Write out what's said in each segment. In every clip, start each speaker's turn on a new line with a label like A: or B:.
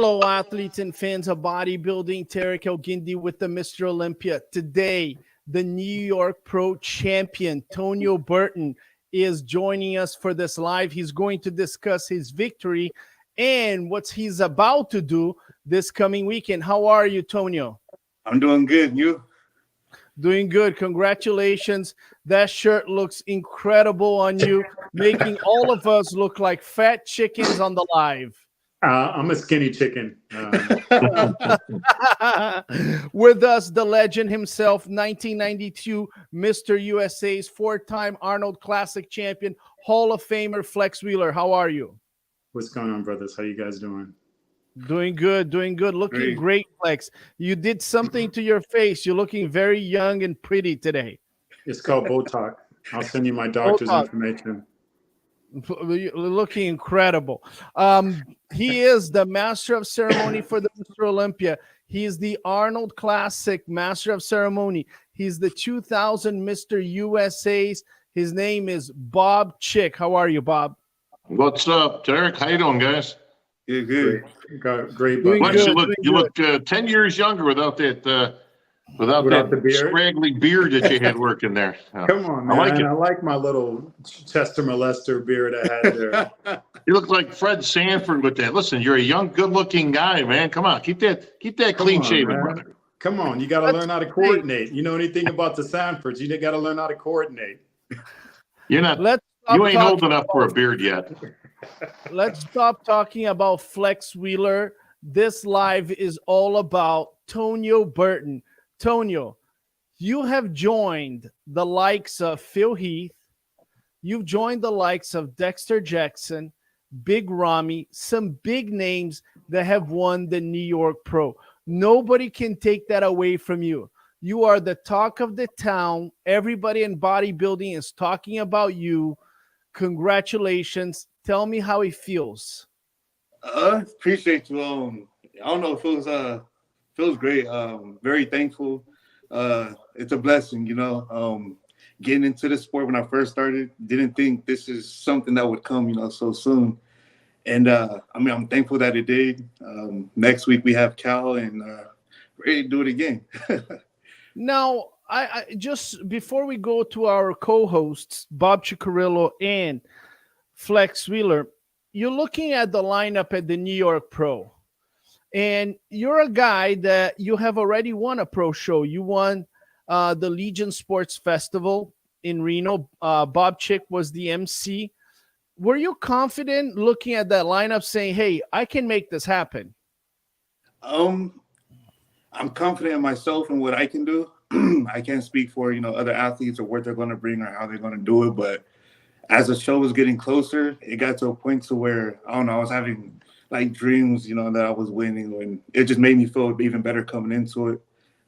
A: Hello, athletes and fans of bodybuilding. Terrick Guindy with the Mr. Olympia. Today, the New York Pro champion, Tonio Burton, is joining us for this live. He's going to discuss his victory and what he's about to do this coming weekend. How are you, Tonio?
B: I'm doing good. You?
A: Doing good. Congratulations. That shirt looks incredible on you, making all of us look like fat chickens on the live.
C: I'm a skinny chicken.
A: With us, the legend himself, 1992 Mr. USA's four-time Arnold Classic champion, Hall of Famer Flex Wheeler. How are you?
C: What's going on, brothers? How you guys doing?
A: Doing good, doing good. Looking great, Flex. You did something to your face. You're looking very young and pretty today.
C: It's called Botox. I'll send you my doctor's information.
A: Looking incredible. He is the master of ceremony for the Mr. Olympia. He is the Arnold Classic master of ceremony. He's the 2000 Mr. USA's. His name is Bob Chick. How are you, Bob?
D: What's up, Terrick? How you doing, guys?
B: You're good.
C: Great.
D: You look 10 years younger without that without the beard. Scraggly beard that you had working there.
C: Come on, man. I like my little Chester Molester beard I had there.
D: You look like Fred Sanford with that. Listen, you're a young, good-looking guy, man. Come on, keep that clean shaven, brother.
C: Come on, you got to learn how to coordinate. You know anything about the Sanfords? You got to learn how to coordinate.
D: You're not. You ain't old enough for a beard yet.
A: Let's stop talking about Flex Wheeler. This live is all about Tonio Burton. Tonio, you have joined the likes of Phil Heath. You've joined the likes of Dexter Jackson, Big Ramy, some big names that have won the New York Pro. Nobody can take that away from you. You are the talk of the town. Everybody in bodybuilding is talking about you. Congratulations. Tell me how it feels.
B: Appreciate you. I don't know. It feels great. Very thankful. It's a blessing, you know. Getting into the sport when I first started, didn't think this is something that would come, you know, so soon. And I'm thankful that it did. Next week we have Cal, and ready to do it again.
A: Now, I just before we go to our co-hosts, Bob Cicarillo and Flex Wheeler, you're looking at the lineup at the New York Pro, and you're a guy that you have already won a pro show. You won the Legion Sports Festival in Reno. Bob Chick was the MC. Were you confident looking at that lineup saying, hey, I can make this happen?
B: I'm confident in myself and what I can do. I can't speak for, you know, other athletes or what they're going to bring or how they're going to do it. But as the show was getting closer, it got to a point to where, I don't know, I was having like dreams, you know, that I was winning, and it just made me feel even better coming into it.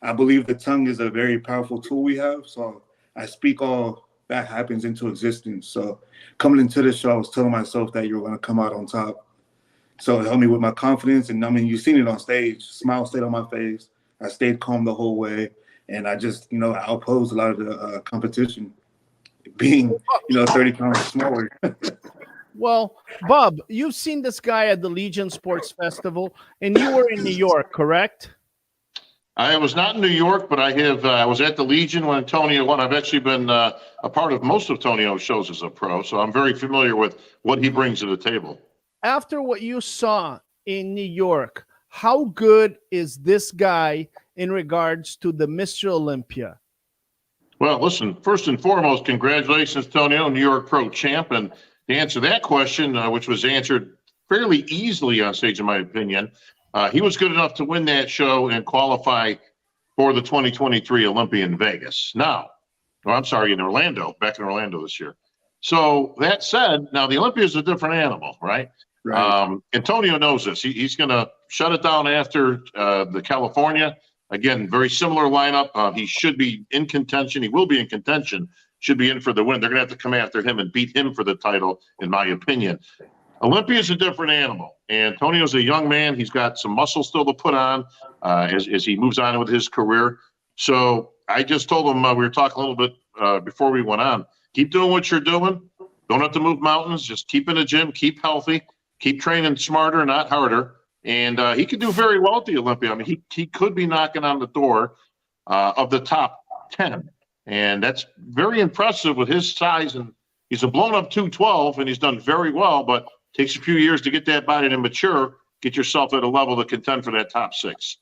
B: I believe the tongue is a very powerful tool we have. So I speak all that happens into existence. So coming into the show, I was telling myself that you're going to come out on top. So it helped me with my confidence. And I mean, you've seen it on stage. Smile stayed on my face. I stayed calm the whole way. And I just, you know, I opposed a lot of the competition, being, you know, 30 pounds smaller.
A: Well, Bob, you've seen this guy at the Legion Sports Festival, and you were in New York, correct?
D: I was not in New York, but I was at the Legion when Tonio won. I've actually been a part of most of Tonio's shows as a pro, so I'm very familiar with what he brings to the table.
A: After what you saw in New York, how good is this guy in regards to the Mr. Olympia?
D: Well, listen, first and foremost, congratulations, Tonio, New York Pro champ. And to answer that question, which was answered fairly easily on stage, in my opinion, he was good enough to win that show and qualify for the 2023 Olympia in Vegas. Now, in Orlando, back in Orlando this year. So that said, now the Olympia is a different animal, right? Antonio knows this. He's going to shut it down after the California. Again, very similar lineup. He should be in contention. He will be in contention. Should be in for the win. They're going to have to come after him and beat him for the title, in my opinion. Olympia is a different animal. Antonio's a young man. He's got some muscle still to put on as he moves on with his career. So I just told him, we were talking a little bit before we went on, keep doing what you're doing. Don't have to move mountains. Just keep in the gym, keep healthy, keep training smarter, not harder. And he could do very well at the Olympia. I mean, he could be knocking on the door of the top 10. And that's very impressive with his size. And he's a blown-up 212, and he's done very well, but takes a few years to get that body to mature, get yourself at a level to contend for that top 6.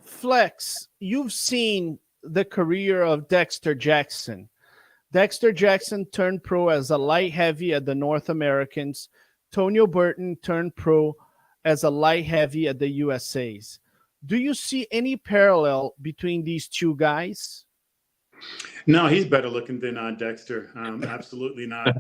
A: Flex, you've seen the career of Dexter Jackson. Dexter Jackson turned pro as a light heavy at the North Americans. Tonio Burton turned pro as a light heavy at the USA's. Do you see any parallel between these two guys?
C: No, he's better looking than Dexter. Absolutely not.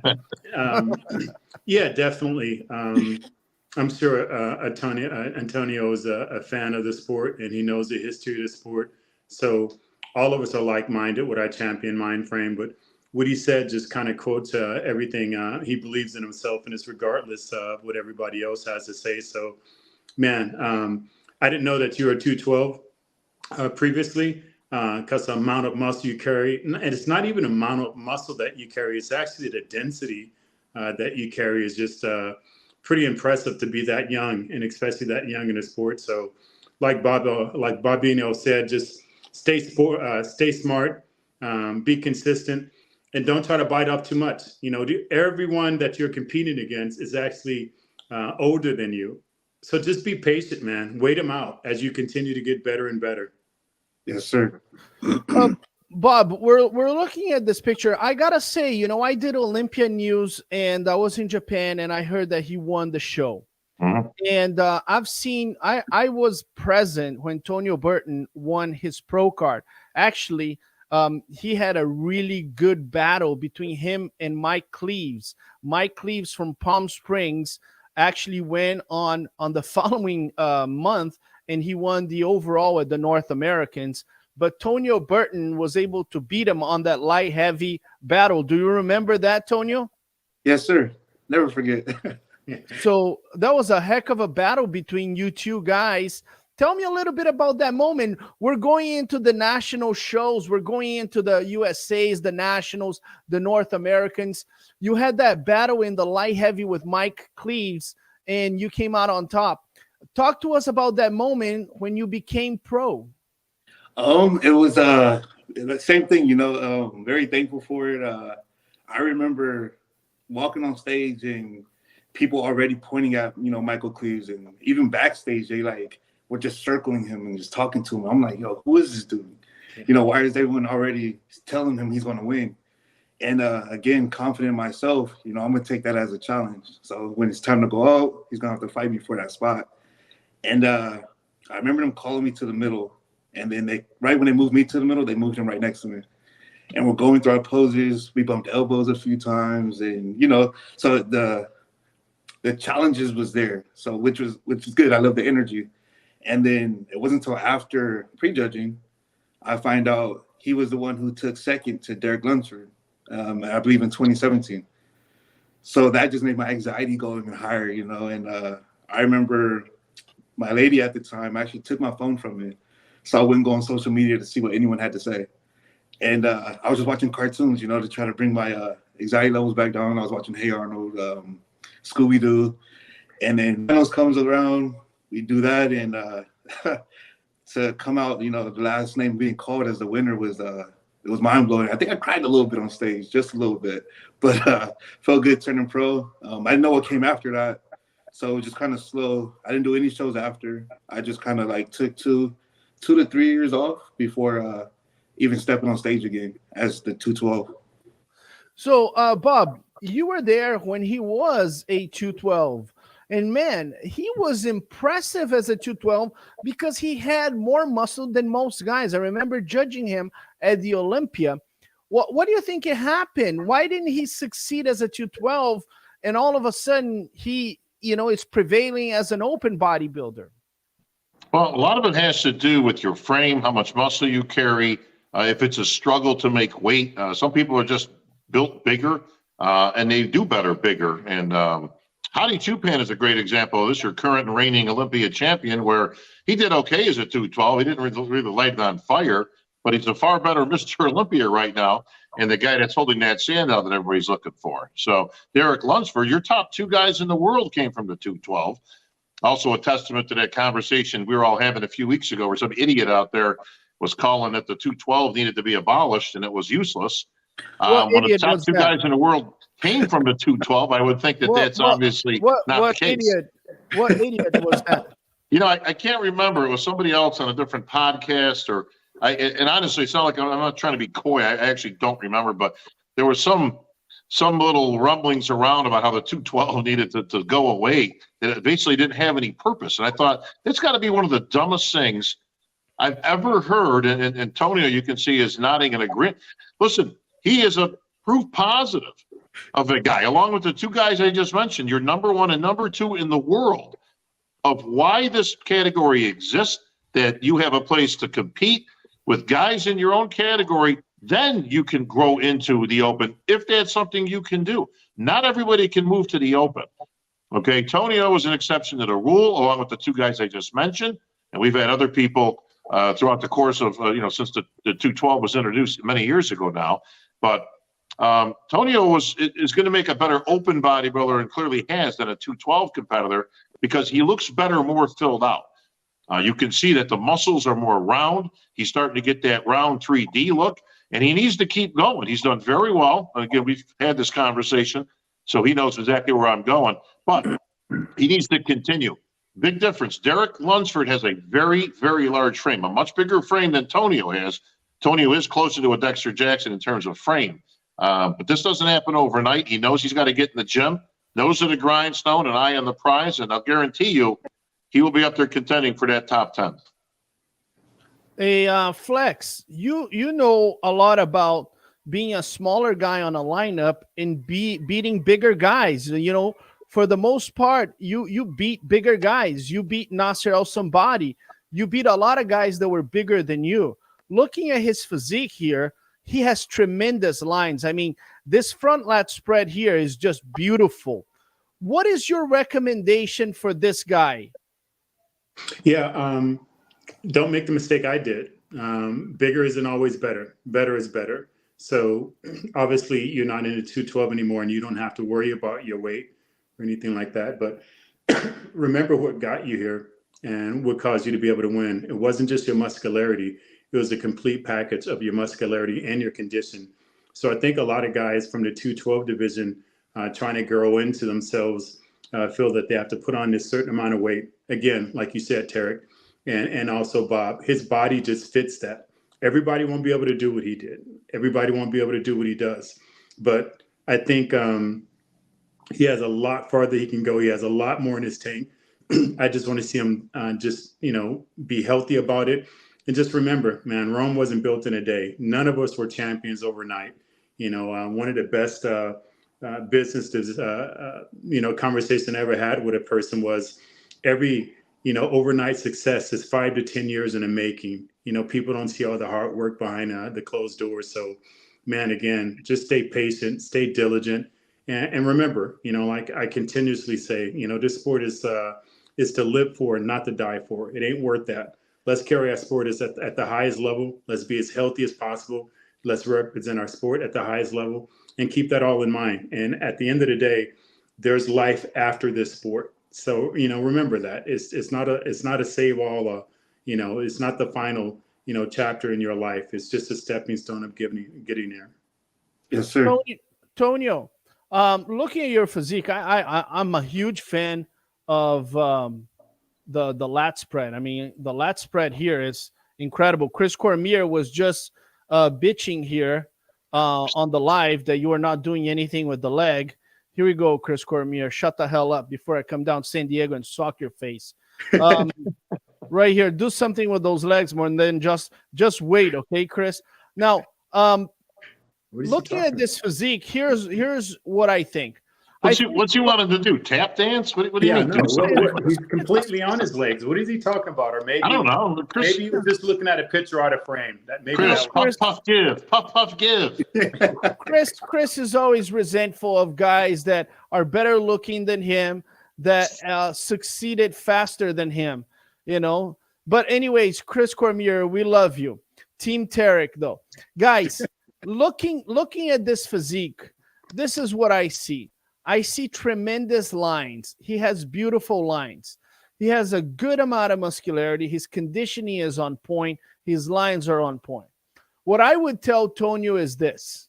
C: Yeah, definitely. I'm sure Antonio is a fan of the sport, and he knows the history of the sport. So all of us are like-minded with our champion mind frame. But what he said just kind of quotes everything. He believes in himself, and it's regardless of what everybody else has to say. So, man, I didn't know that you were 212 previously. Because the amount of muscle you carry, and it's not even the amount of muscle that you carry, it's actually the density that you carry is just pretty impressive to be that young, and especially that young in the sport. So like Bobino said, just stay smart, be consistent, and don't try to bite off too much. You know, everyone that you're competing against is actually older than you. So just be patient, man. Wait them out as you continue to get better and better.
B: Yes, sir.
A: Bob, we're looking at this picture. I gotta say, you know, I did Olympia news, and I was in Japan, and I heard that he won the show.
D: Mm-hmm.
A: And I was present when Tonio Burton won his pro card. Actually, he had a really good battle between him and Mike Cleaves. Mike Cleaves from Palm Springs actually went on the following month, and he won the overall at the North Americans. But Tonio Burton was able to beat him on that light heavy battle. Do you remember that, Tonio?
B: Yes, sir. Never forget.
A: So that was a heck of a battle between you two guys. Tell me a little bit about that moment. We're going into the national shows. We're going into the USA's, the nationals, the North Americans. You had that battle in the light heavy with Mike Cleaves, and you came out on top. Talk to us about that moment when you became pro.
B: It was the same thing, you know. Very thankful for it. I remember walking on stage and people already pointing at, you know, Michael Cleaves, and even backstage they like were just circling him and just talking to him. I'm like, yo, who is this dude? You know, why is everyone already telling him he's going to win? And again, confident in myself, you know, I'm going to take that as a challenge. So when it's time to go out, he's going to have to fight me for that spot. And I remember them calling me to the middle. And then right when they moved me to the middle, they moved him right next to me. And we're going through our poses. We bumped elbows a few times. And, you know, so the challenges was there. So which is good. I love the energy. And then it wasn't until after prejudging, I find out he was the one who took second to Terrick, I believe in 2017. So that just made my anxiety go even higher, you know. And I remember my lady at the time actually took my phone from me, so I wouldn't go on social media to see what anyone had to say. And I was just watching cartoons, you know, to try to bring my anxiety levels back down. I was watching Hey Arnold, Scooby-Doo. And then finals comes around, we do that, and to come out, you know, the last name being called as the winner was it was mind-blowing. I think I cried a little bit on stage, just a little bit, but felt good turning pro. I didn't know what came after that, so it was just kind of slow. I didn't do any shows after. I just kind of like took two to 3 years off before even stepping on stage again as the 212.
A: So, Bob, you were there when he was a 212. And man, he was impressive as a 212 because he had more muscle than most guys. I remember judging him at the Olympia. What do you think it happened? Why didn't he succeed as a 212 and all of a sudden he, you know, is prevailing as an open bodybuilder?
D: Well, a lot of it has to do with your frame, how much muscle you carry. If it's a struggle to make weight, some people are just built bigger and they do better bigger. And Hadi Chupan is a great example of this, your current and reigning Olympia champion, where he did okay as a 212. He didn't really light it on fire, but he's a far better Mr. Olympia right now, and the guy that's holding that standout that everybody's looking for. So Terrick Lunsford, your top two guys in the world came from the 212. Also a testament to that conversation we were all having a few weeks ago where some idiot out there was calling that the 212 needed to be abolished and it was useless.
A: What
D: One of the
A: idiot
D: top
A: was
D: two
A: that?
D: guys in the world came from the 212. I would think that that's obviously not the case.
A: What idiot was that?
D: You know, I can't remember. It was somebody else on a different podcast, and honestly, it's not like I'm not trying to be coy. I actually don't remember, but there was some little rumblings around about how the 212 needed to go away, that it basically didn't have any purpose. And I thought that's got to be one of the dumbest things I've ever heard. And Antonio, you can see, is nodding in agreement. Listen, he is a proof positive of a guy, along with the two guys I just mentioned. You're number one and number two in the world of why this category exists, that you have a place to compete with guys in your own category. Then you can grow into the open if that's something you can do. Not everybody can move to the open. Okay, Tonio is an exception to the rule, along with the two guys I just mentioned. And we've had other people throughout the course of, since the 212 was introduced many years ago now. But Tonio is going to make a better open bodybuilder, and clearly has, than a 212 competitor, because he looks better, more filled out. You can see that the muscles are more round. He's starting to get that round 3D look, and he needs to keep going. He's done very well. Again, we've had this conversation, so he knows exactly where I'm going. But he needs to continue. Big difference. Derek Lunsford has a very, very large frame, a much bigger frame than Tonio has. Tonio is closer to a Dexter Jackson in terms of frame. But this doesn't happen overnight. He knows he's got to get in the gym, nose of the grindstone, and eye on the prize, and I'll guarantee you he will be up there contending for that top 10.
A: Hey, Flex, you know a lot about being a smaller guy on a lineup and beating bigger guys. You know, for the most part, you beat bigger guys. You beat Nasser El-Somebody. You beat a lot of guys that were bigger than you. Looking at his physique here, he has tremendous lines. I mean, this front lat spread here is just beautiful. What is your recommendation for this guy?
C: Yeah, don't make the mistake I did. Bigger isn't always better. Better is better. So obviously you're not in a 212 anymore, and you don't have to worry about your weight or anything like that. But remember what got you here and what caused you to be able to win. It wasn't just your muscularity. It was a complete package of your muscularity and your condition. So I think a lot of guys from the 212 division trying to grow into themselves feel that they have to put on this certain amount of weight. Again, like you said, Terrick, and also Bob, his body just fits that. Everybody won't be able to do what he did. Everybody won't be able to do what he does. But I think he has a lot farther he can go. He has a lot more in his tank. I just want to see him be healthy about it. And just remember, man, Rome wasn't built in a day. None of us were champions overnight. One of the best business, conversation I ever had with a person was every, overnight success is 5 to 10 years in the making. People don't see all the hard work behind the closed doors. So, man, again, just stay patient, stay diligent. And remember, like I continuously say, this sport is to live for and not to die for. It ain't worth that. Let's carry our sport at the highest level. Let's be as healthy as possible. Let's represent our sport at the highest level and keep that all in mind. And at the end of the day, there's life after this sport. So, remember that it's not a save all, it's not the final, chapter in your life. It's just a stepping stone of getting there.
B: Yes, sir.
A: Tonio, looking at your physique, I'm a huge fan of the lat spread. I mean, the lat spread here is incredible. Chris Cormier was just bitching here on the live that you are not doing anything with the leg. Here we go, Chris Cormier. Shut the hell up before I come down to San Diego and sock your face. Right here, do something with those legs more than just wait, okay, Chris? Now, looking at this physique, here's what I think.
D: What's he wanted to do? Tap dance? What do you mean?
C: He's completely on his legs. What is he talking about? Or maybe
D: I don't know.
C: Maybe he was just looking at a picture out of frame.
D: Puff give.
A: Chris is always resentful of guys that are better looking than him, that succeeded faster than him, But anyways, Chris Cormier, we love you. Team Terrick, though. Guys, looking at this physique, this is what I see. I see tremendous lines. He has beautiful lines. He has a good amount of muscularity. His conditioning is on point. His lines are on point. What I would tell Tonio is this.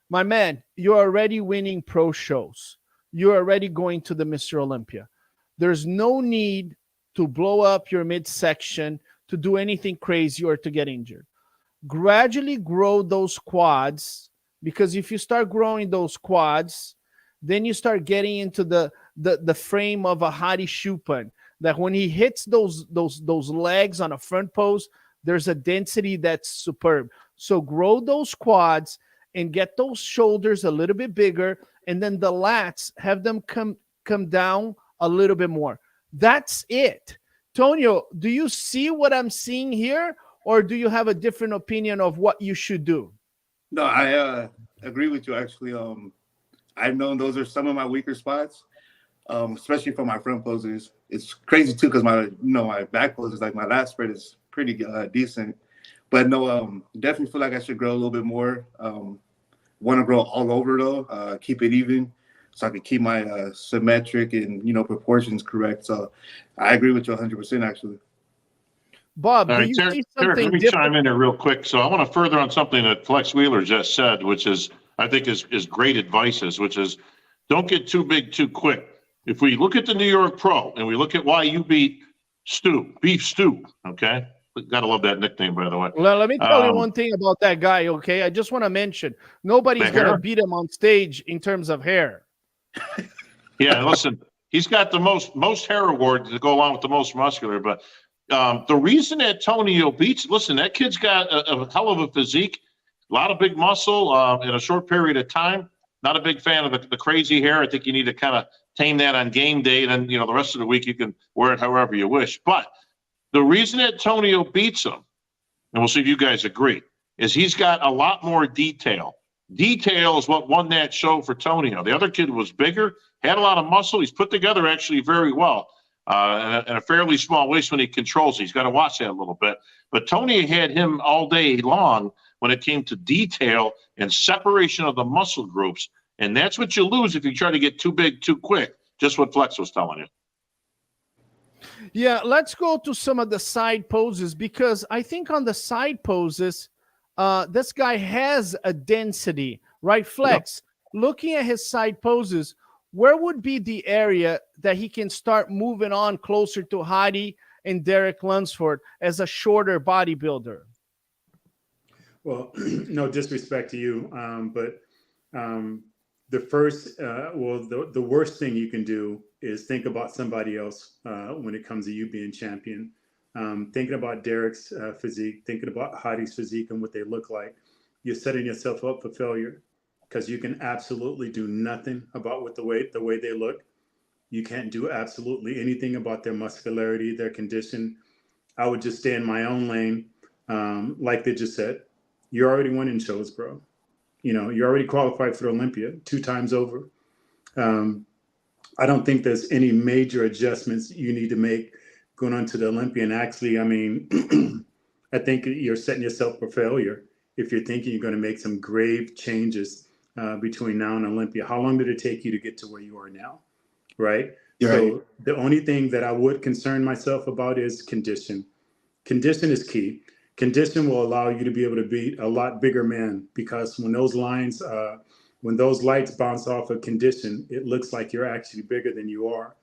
A: My man, you're already winning pro shows. You're already going to the Mr. Olympia. There's no need to blow up your midsection, to do anything crazy, or to get injured. Gradually grow those quads, because if you start growing those quads, then you start getting into the frame of a Hadi Choopan, that when he hits those legs on a front pose, there's a density that's superb. So grow those quads and get those shoulders a little bit bigger, and then the lats, have them come down a little bit more. That's it. Tonio, do you see what I'm seeing here, or do you have a different opinion of what you should do?
B: No, I agree with you. Actually, I've known those are some of my weaker spots, especially for my front poses. It's crazy too, because my back poses, like my lat spread, is pretty decent. But no, definitely feel like I should grow a little bit more. Want to grow all over though, keep it even, so I can keep my symmetric and proportions correct. So I agree with you 100% actually.
A: Bob,
D: All
A: do
D: right,
A: you
D: Terrick,
A: see something
D: let me
A: different?
D: chime in there real quick. So I want to further on something that Flex Wheeler just said, which is, I think is great advice, which is, don't get too big too quick. If we look at the New York Pro and we look at why you beat Beef Stew, okay? Gotta love that nickname, by the way.
A: Well, let me tell you one thing about that guy, okay? I just want to mention, nobody's going to beat him on stage in terms of hair.
D: Yeah, listen, he's got the most hair awards to go along with the most muscular. But the reason that Tonio beats, listen, that kid's got a hell of a physique, a lot of big muscle in a short period of time. Not a big fan of the crazy hair. I think you need to kind of tame that on game day, and then the rest of the week you can wear it however you wish. But the reason that Tonio beats him, and we'll see if you guys agree, is he's got a lot more detail. Detail is what won that show for Tonio. The other kid was bigger, had a lot of muscle. He's put together actually very well, and a fairly small waist when he controls it. He's got to watch that a little bit. But Tonio had him all day long when it came to detail and separation of the muscle groups. And that's what you lose if you try to get too big too quick, just what Flex was telling you.
A: Yeah, let's go to some of the side poses, because I think on the side poses, this guy has a density, right? Flex, looking at his side poses, where would be the area that he can start moving on closer to Hadi and Derek Lunsford as a shorter bodybuilder?
C: Well, no disrespect to you, but the first, the worst thing you can do is think about somebody else when it comes to you being champion. Thinking about Derek's physique, thinking about Hadi's physique and what they look like, you're setting yourself up for failure, because you can absolutely do nothing about the way they look. You can't do absolutely anything about their muscularity, their condition. I would just stay in my own lane. Like they just said, you're already winning shows, bro. You're already qualified for Olympia 2 times over. I don't think there's any major adjustments you need to make going on to the Olympia. And actually, I mean, I think you're setting yourself for failure if you're thinking you're going to make some grave changes between now and Olympia. How long did it take you to get to where you are now? Right? So the only thing that I would concern myself about is condition. Condition is key. Condition will allow you to be able to beat a lot bigger man, because when those lines, when those lights bounce off of condition, it looks like you're actually bigger than you are.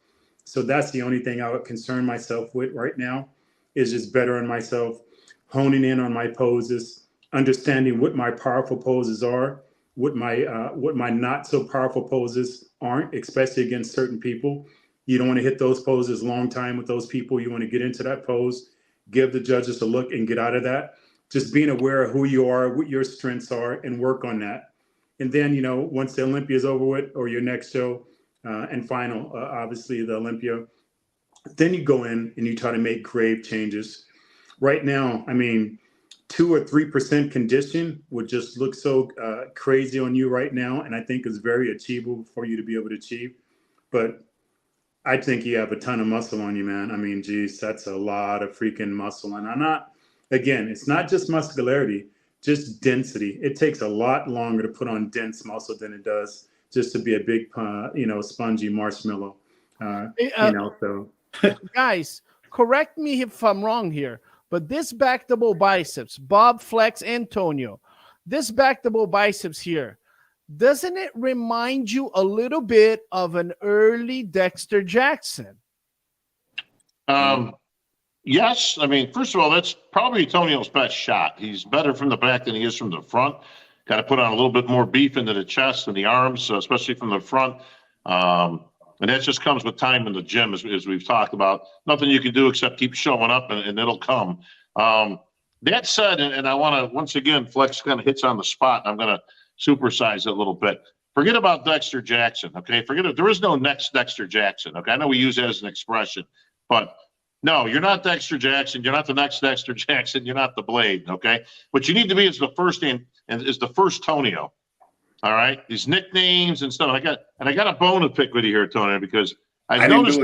C: So that's the only thing I would concern myself with right now, is just bettering myself, honing in on my poses, understanding what my powerful poses are, what my not so powerful poses aren't, especially against certain people. You don't want to hit those poses long time with those people. You want to get into that pose, give the judges a look, and get out of that. Just being aware of who you are, what your strengths are, and work on that. And then, once the Olympia is over with, or your next show and final, obviously the Olympia, then you go in and you try to make grave changes. Right now, I mean, 2 or 3% condition would just look so crazy on you right now, and I think it's very achievable for you to be able to achieve. But I think you have a ton of muscle on you, man. I mean, geez, that's a lot of freaking muscle. And it's not just muscularity, just density. It takes a lot longer to put on dense muscle than it does just to be a big, spongy marshmallow. So
A: Guys, correct me if I'm wrong here, but this back double biceps, Bob, Flex, Antonio, this back double biceps here, doesn't it remind you a little bit of an early Dexter Jackson?
D: Yes. I mean, first of all, that's probably Tonio's best shot. He's better from the back than he is from the front. Got to put on a little bit more beef into the chest and the arms, especially from the front. And that just comes with time in the gym, as we've talked about. Nothing you can do except keep showing up, and it'll come. That said, and I want to, once again, Flex kind of hits on the spot. I'm going to supersize it a little bit. Forget about Dexter Jackson, okay? Forget it. There is no next Dexter Jackson, okay? I know we use that as an expression, but no, you're not Dexter Jackson. You're not the next Dexter Jackson. You're not the Blade, okay? What you need to be is the first Tonio. All right, these nicknames and stuff. I got a bone to pick with you here, Tonio, because I noticed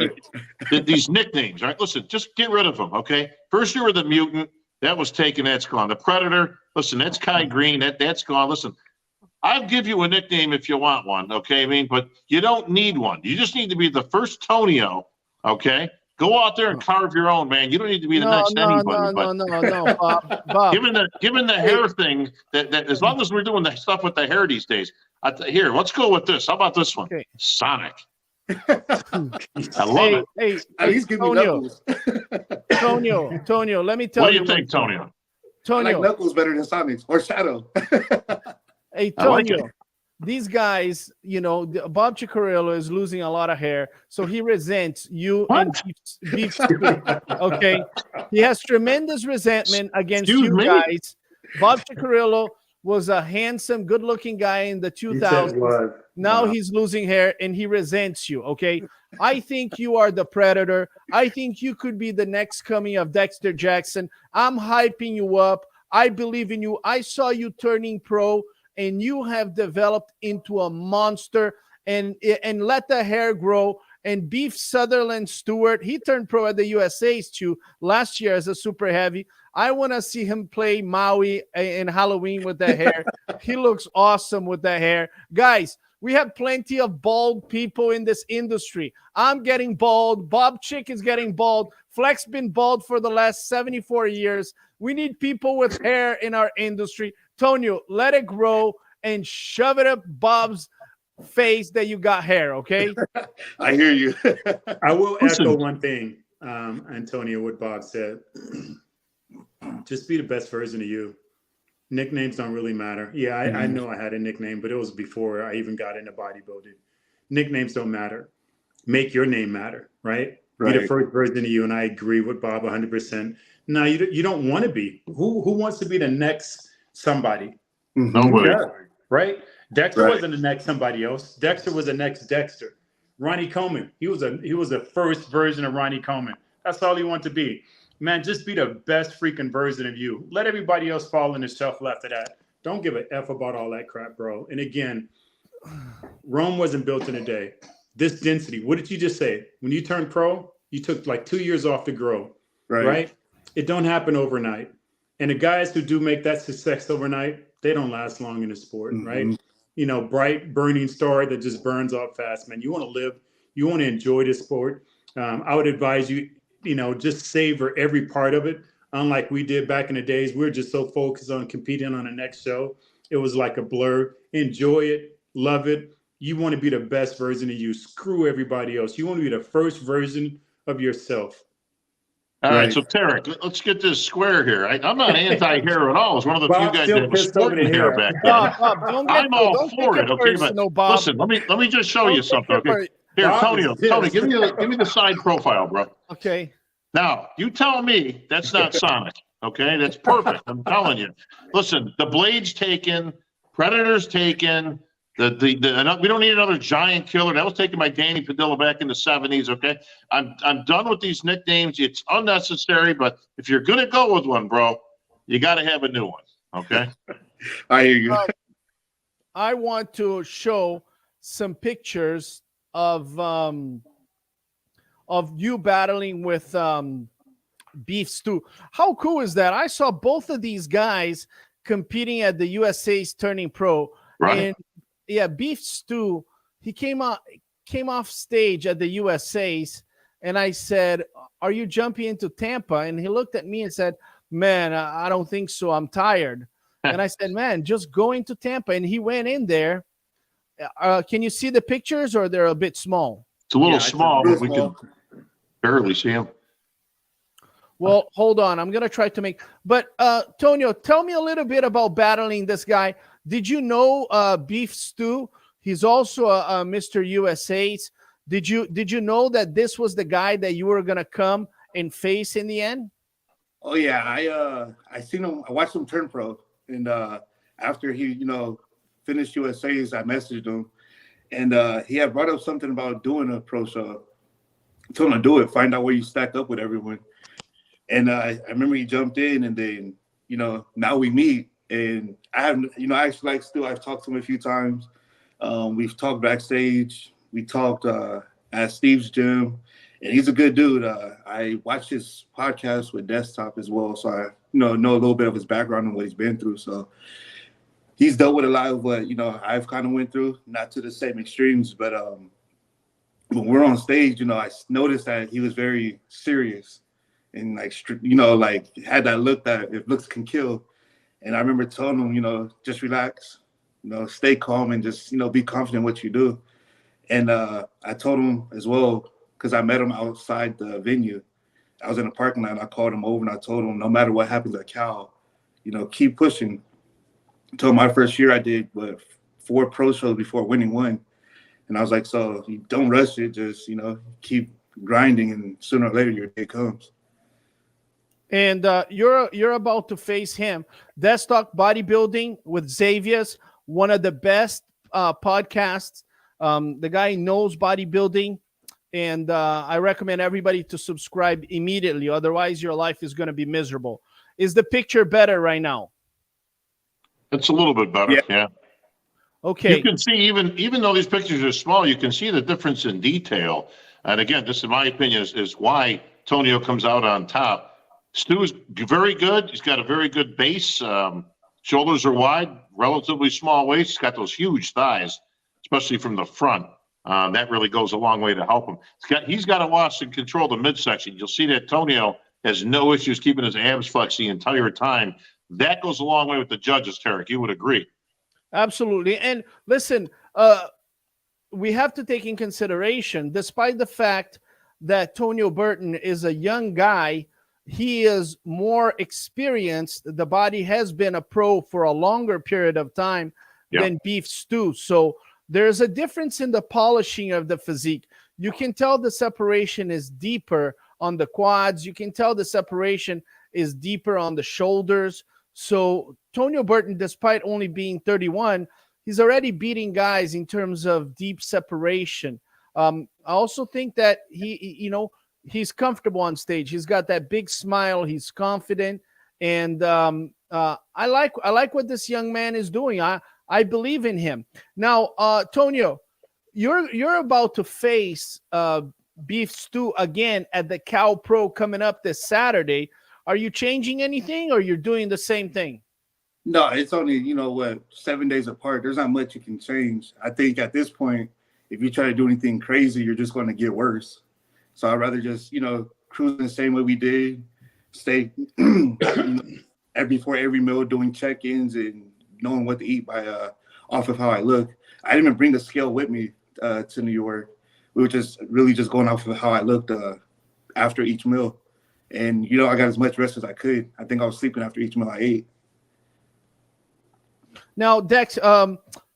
D: that these nicknames. All right, listen, just get rid of them, okay? First, you were the Mutant. That was taken. That's gone. The Predator. Listen, that's Kai Green. That's gone. Listen, I'll give you a nickname if you want one, okay? I mean, but you don't need one. You just need to be the first Tonio, okay? Go out there and carve your own, man. You don't need to be the next anybody.
A: No, Bob.
D: Given the hair thing, that as long as we're doing the stuff with the hair these days, here, let's go with this. How about this one? Okay. Sonic. I love it.
B: Hey, he's giving me Knuckles.
A: Tonio, let me tell you.
D: What do you think, Tonio?
B: I like Knuckles better than Sonic or Shadow.
A: Hey, Tonio. These guys, you know, Bob Cicherillo is losing a lot of hair, so he resents you and Beef Stew. Okay, he has tremendous resentment against you guys. Bob Cicherillo was a handsome, good-looking guy in the 2000s. Now he's losing hair, and he resents you. Okay, I think you are the Predator. I think you could be the next coming of Dexter Jackson. I'm hyping you up. I believe in you. I saw you turning pro, and you have developed into a monster, and let the hair grow. And Beef Sutherland Stewart, he turned pro at the USA's too last year as a super heavy. I want to see him play Maui in Halloween with that hair. He looks awesome with that hair. Guys, we have plenty of bald people in this industry. I'm getting bald. Bob Chick is getting bald. Flex been bald for the last 74 years. We need people with hair in our industry. Tonio, let it grow and shove it up Bob's face that you got hair, okay?
B: I hear you.
C: I will echo one thing, Antonio, what Bob said. Just be the best version of you. Nicknames don't really matter. Yeah, I know I had a nickname, but it was before I even got into bodybuilding. Nicknames don't matter. Make your name matter, right? Be the first version of you, and I agree with Bob 100%. No, you don't want to be. Who wants to be the next somebody?
D: Nobody.
C: Right? Dexter wasn't the next somebody else. Dexter was the next Dexter. Ronnie Coleman, he was the first version of Ronnie Coleman. That's all he wanted to be. Man, just be the best freaking version of you. Let everybody else fall in the shuffle after that. Don't give a F about all that crap, bro. And again, Rome wasn't built in a day. This density, what did you just say? When you turned pro, you took like 2 years off to grow, right? It don't happen overnight. And the guys who do make that success overnight, they don't last long in the sport, right? You know, bright, burning star that just burns off fast, man. You want to live, you want to enjoy this sport. I would advise you, you know, just savor every part of it. Unlike we did back in the days, we were just so focused on competing on the next show. It was like a blur. Enjoy it, love it. You want to be the best version of you. Screw everybody else. You want to be the first version of yourself.
D: All right, so Terrick, let's get this square here. I'm not anti-hair at all. I was one of the few guys that was sporting hair back then. I'm all for it, okay? But listen, let me just show you something, okay? Here, Tonio, give me the side profile, bro.
A: Okay.
D: Now, you tell me that's not Sonic, okay? That's perfect. I'm telling you. Listen, the Blade's taken, Predator's taken. We don't need another giant killer. That was taken by Danny Padilla back in the 70s, okay? I'm done with these nicknames. It's unnecessary, but if you're going to go with one, bro, you got to have a new one, okay?
B: I hear you.
A: I want to show some pictures of you battling with Beef Stew. How cool is that? I saw both of these guys competing at the USA's Turning Pro.
D: Right.
A: And yeah, Beef Stew, he came off stage at the USA's and I said, "Are you jumping into Tampa?" And he looked at me and said, "Man, I don't think so. I'm tired." And I said, "Man, just go into Tampa." And he went in there. Can you see the pictures, or they're a bit small?
D: It's a little
C: Yeah,
D: small, but we can barely see him.
A: Well, hold on. I'm going to try to make, but Tonio, tell me a little bit about battling this guy. Did you know Beef Stew? He's also a Mr. USA's. Did you know that this was the guy that you were going to come and face in the end?
B: Oh yeah, I seen him. I watched him turn pro, and after he finished USA's, I messaged him, and he had brought up something about doing a pro show. I told him to do it, find out where you stack up with everyone. And I remember he jumped in, and then now we meet, and I actually like Stu. I've talked to him a few times. We've talked backstage. We talked at Steve's gym, and he's a good dude. I watched his podcast with Desktop as well, so I know a little bit of his background and what he's been through. So he's dealt with a lot of what I've kind of went through, not to the same extremes, but when we're on stage, I noticed that he was very serious. And like had that look that if looks can kill. And I remember telling him, just relax, stay calm and just, be confident in what you do. And I told him as well, because I met him outside the venue. I was in the parking lot and I called him over and I told him, no matter what happens at Cal, keep pushing. Until my first year, I did 4 pro shows before winning one. And I was like, so you don't rush it, just, keep grinding and sooner or later your day comes.
A: And you're about to face him. Desktop Bodybuilding with Xavier's, one of the best podcasts. The guy knows bodybuilding, and I recommend everybody to subscribe immediately. Otherwise, your life is going to be miserable. Is the picture better right now?
D: It's a little bit better, yeah.
A: Okay.
D: You can see, even though these pictures are small, you can see the difference in detail. And again, this, in my opinion, is why Tonio comes out on top. Stu's very good. He's got a very good base. Shoulders are wide, relatively small waist. He's got those huge thighs, especially from the front. That really goes a long way to help him. He's got to watch and control the midsection. You'll see that Tonio has no issues keeping his abs flexed the entire time. That goes a long way with the judges, Terrick. You would agree.
A: Absolutely. And listen, we have to take in consideration, despite the fact that Tonio Burton is a young guy, he is more experienced. The body has been a pro for a longer period of time than Beef Stew. So there's a difference in the polishing of the physique. You can tell the separation is deeper on the quads. You can tell the separation is deeper on the shoulders. So Tonio Burton, despite only being 31, he's already beating guys in terms of deep separation. I also think that he's comfortable on stage. He's got that big smile. He's confident, and I like what this young man is doing. I believe in him. Now, Tonio, you're about to face Beef Stew again at the Cal Pro coming up this Saturday. Are you changing anything, or you're doing the same thing?
B: No, it's only 7 days apart. There's not much you can change. I think at this point, if you try to do anything crazy, you're just going to get worse. So I'd rather just, cruise the same way we did, stay before every meal doing check-ins and knowing what to eat by off of how I look. I didn't even bring a scale with me to New York. We were just really just going off of how I looked after each meal. And, I got as much rest as I could. I think I was sleeping after each meal I ate.
A: Now, Dex,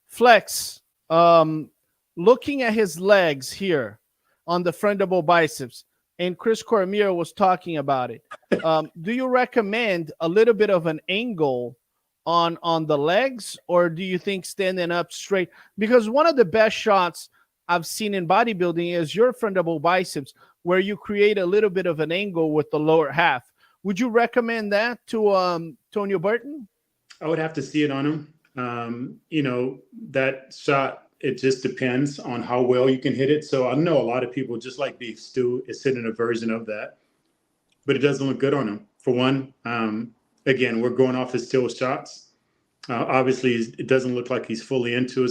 A: Flex, looking at his legs here on the front double biceps, and Chris Cormier was talking about it. Do you recommend a little bit of an angle on the legs, or do you think standing up straight? Because one of the best shots I've seen in bodybuilding is your front double biceps, where you create a little bit of an angle with the lower half. Would you recommend that to Tonio Burton?
C: I would have to see it on him. That shot, it just depends on how well you can hit it. So I know a lot of people, just like Beef Stew, is hitting a version of that, but it doesn't look good on him. For one, again, we're going off his still shots. Obviously, it doesn't look like he's fully into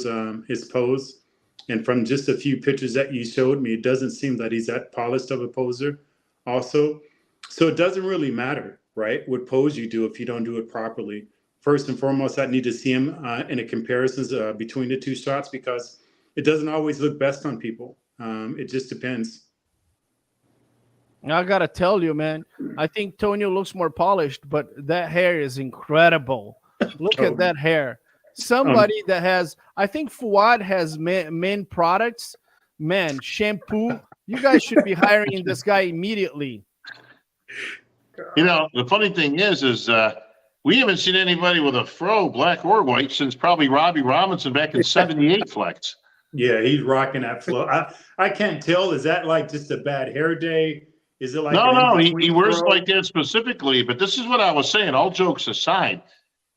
C: his pose. And from just a few pictures that you showed me, it doesn't seem that he's that polished of a poser also. So it doesn't really matter, right, what pose you do if you don't do it properly. First and foremost, I need to see him in a comparisons between the two shots, because it doesn't always look best on people. It just depends.
A: I gotta tell you, man, I think Tonio looks more polished, but that hair is incredible. Look at that hair. Somebody that has, I think Fuad has men products, man, shampoo. You guys should be hiring this guy immediately.
D: You know, the funny thing is we haven't seen anybody with a fro, black or white, since probably Robbie Robinson back in '78 Flex.
C: Yeah, he's rocking that flow. I can't tell. Is that like just a bad hair day? Is it like
D: no? He wears it like that specifically. But this is what I was saying. All jokes aside,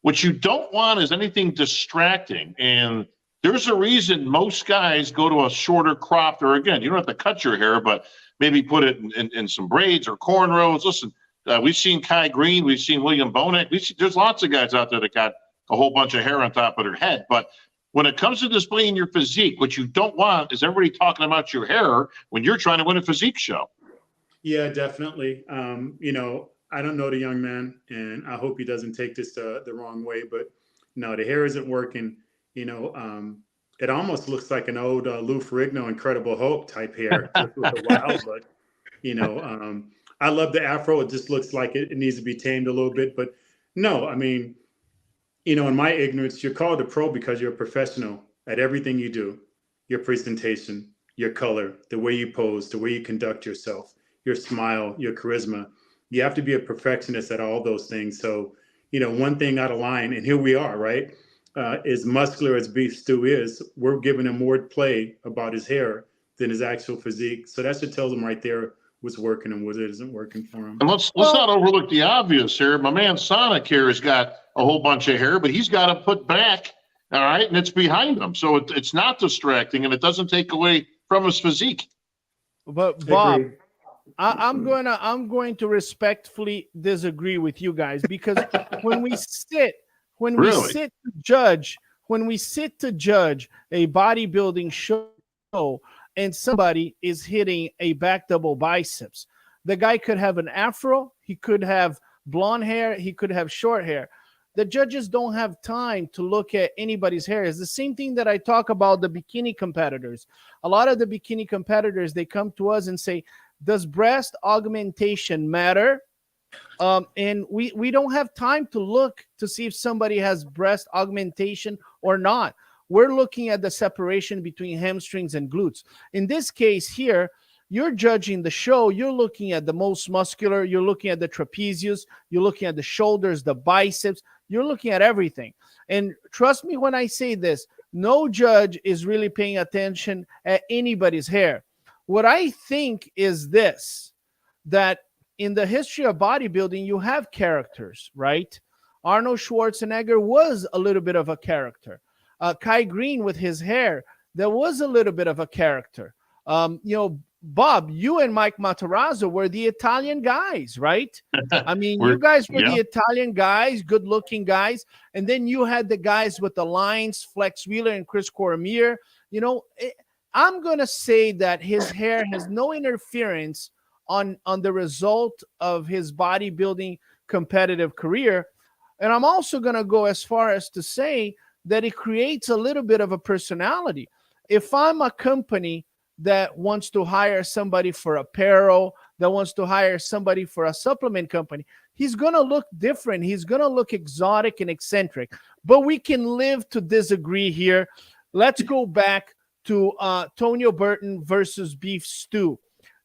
D: what you don't want is anything distracting. And there's a reason most guys go to a shorter cropped, or again, you don't have to cut your hair, but maybe put it in some braids or cornrows. Listen, we've seen Kai Green, we've seen William Bonek. There's lots of guys out there that got a whole bunch of hair on top of their head. But when it comes to displaying your physique, what you don't want is everybody talking about your hair when you're trying to win a physique show.
C: Yeah, definitely. You know, I don't know the young man, and I hope he doesn't take this the wrong way, but no, the hair isn't working. You know, it almost looks like an old Lou Ferrigno Incredible Hulk type hair with a while, but you know, I love the afro. It just looks like it needs to be tamed a little bit, but no, I mean, you know, in my ignorance, you're called a pro because you're a professional at everything you do. Your presentation, your color, the way you pose, the way you conduct yourself, your smile, your charisma. You have to be a perfectionist at all those things. So, you know, one thing out of line, and here we are, right? As muscular as Beef Stew is, we're giving him more play about his hair than his actual physique. So that should tell them right there what's working and what isn't working for him.
D: And let's not overlook the obvious here. My man Sonic here has got a whole bunch of hair, but he's got to put back, all right, and it's behind him. So it's not distracting, and it doesn't take away from his physique.
A: But Bob, I'm going to respectfully disagree with you guys, because when we sit to judge a bodybuilding show and somebody is hitting a back double biceps, the guy could have an afro, he could have blonde hair, he could have short hair. The judges don't have time to look at anybody's hair. It's the same thing that I talk about the bikini competitors. A lot of the bikini competitors, they come to us and say, does breast augmentation matter? And we don't have time to look to see if somebody has breast augmentation or not. We're looking at the separation between hamstrings and glutes. In this case here, you're judging the show. You're looking at the most muscular. You're looking at the trapezius. You're looking at the shoulders, the biceps. You're looking at everything. And trust me when I say this, no judge is really paying attention at anybody's hair. What I think is this, that in the history of bodybuilding, you have characters, right? Arnold Schwarzenegger was a little bit of a character. Kai Green with his hair, there was a little bit of a character. You know, Bob, you and Mike Matarazzo were the Italian guys, right? I mean, you guys were the Italian guys, good-looking guys. And then you had the guys with the lines, Flex Wheeler and Chris Cormier. You know, I'm going to say that his hair has no interference on the result of his bodybuilding competitive career. And I'm also going to go as far as to say that it creates a little bit of a personality. If I'm a company that wants to hire somebody for apparel, that wants to hire somebody for a supplement company, he's going to look different. He's going to look exotic and eccentric. But we can live to disagree here. Let's go back to Tonio Burton versus Beef Stew.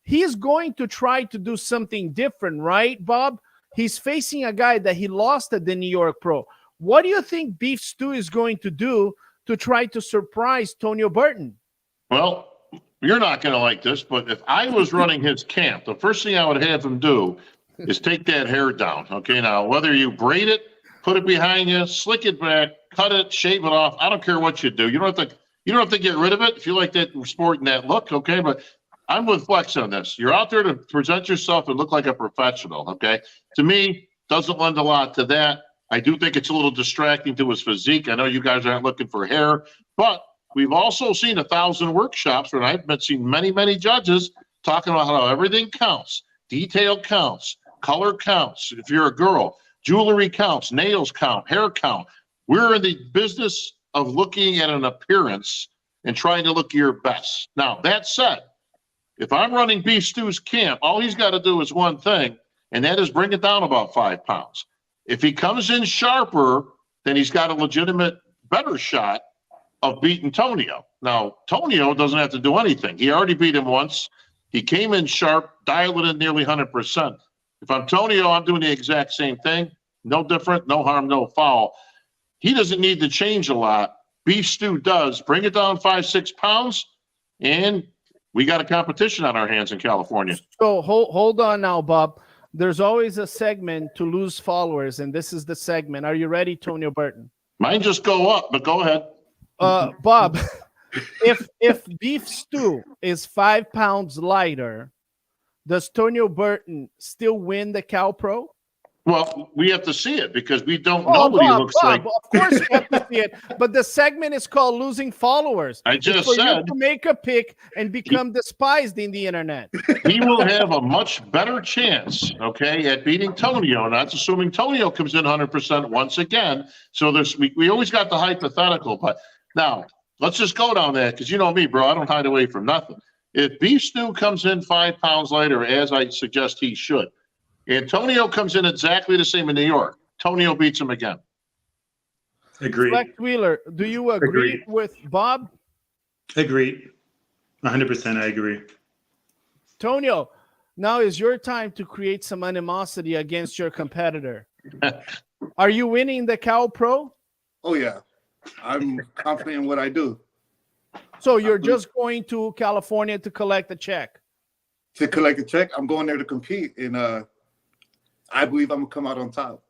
A: He's going to try to do something different, right, Bob? He's facing a guy that he lost at the New York Pro. What do you think Beef Stew is going to do to try to surprise Tonio Burton?
D: Well, you're not going to like this, but if I was running his camp, the first thing I would have him do is take that hair down. Okay, now whether you braid it, put it behind you, slick it back, cut it, shave it off, I don't care what you do. You don't have to get rid of it if you like that sporting that look. Okay, but I'm with Flex on this. You're out there to present yourself and look like a professional. Okay, to me, doesn't lend a lot to that. I do think it's a little distracting to his physique. I know you guys aren't looking for hair, but we've also seen 1,000 workshops where I've seen many, many judges talking about how everything counts. Detail counts, color counts. If you're a girl, jewelry counts, nails count, hair count. We're in the business of looking at an appearance and trying to look your best. Now, that said, if I'm running Beef Stew's camp, all he's got to do is one thing, and that is bring it down about 5 pounds. If he comes in sharper, then he's got a legitimate better shot of beating Tonio. Now, Tonio doesn't have to do anything. He already beat him once. He came in sharp, dialed it in nearly 100%. If I'm Tonio, I'm doing the exact same thing. No different, no harm, no foul. He doesn't need to change a lot. Beef Stew does. Bring it down 5-6 pounds, and we got a competition on our hands in California.
A: So hold on now, Bob. There's always a segment to lose followers, and this is the segment. Are you ready, Tonio Burton?
D: Mine just go up, but go ahead.
A: Bob, if Beef Stew is 5 pounds lighter, does Tonio Burton still win the Cal Pro?
D: Well, we have to see it because we don't know what he looks like.
A: Of course we have to see it, but the segment is called Losing Followers.
D: I just
A: for
D: said
A: you to make a pick and become despised in the internet.
D: He will have a much better chance, okay, at beating Tonio. That's assuming Tonio comes in 100% once again. So we always got the hypothetical, but now let's just go down that because you know me, bro. I don't hide away from nothing. If Beef Stew comes in 5 pounds lighter, as I suggest he should, Antonio comes in exactly the same in New York, Tonio beats him again.
C: Agreed.
A: Flex Wheeler, do you agree with Bob?
C: Agreed. 100% I agree.
A: Tonio, now is your time to create some animosity against your competitor. Are you winning the Cal Pro?
B: Oh, yeah. I'm confident in what I do.
A: So you're just going to California to collect a check?
B: To collect a check, I'm going there to compete, and I believe I'm going to come out on top.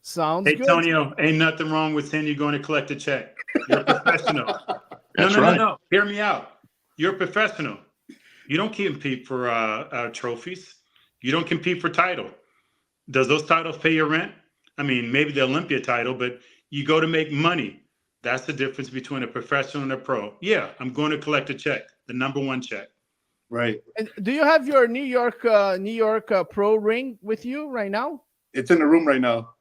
A: Sounds
C: hey,
A: good.
C: Tonio, ain't nothing wrong with saying you're going to collect a check. You're a professional.
D: That's right.
C: No. Hear me out. You're a professional. You don't compete for trophies. You don't compete for title. Does those titles pay your rent? I mean, maybe the Olympia title, but you go to make money. That's the difference between a professional and a pro. Yeah, I'm going to collect a check, the #1 check.
B: Right.
A: And do you have your New York pro ring with you right now?
B: It's in the room right now.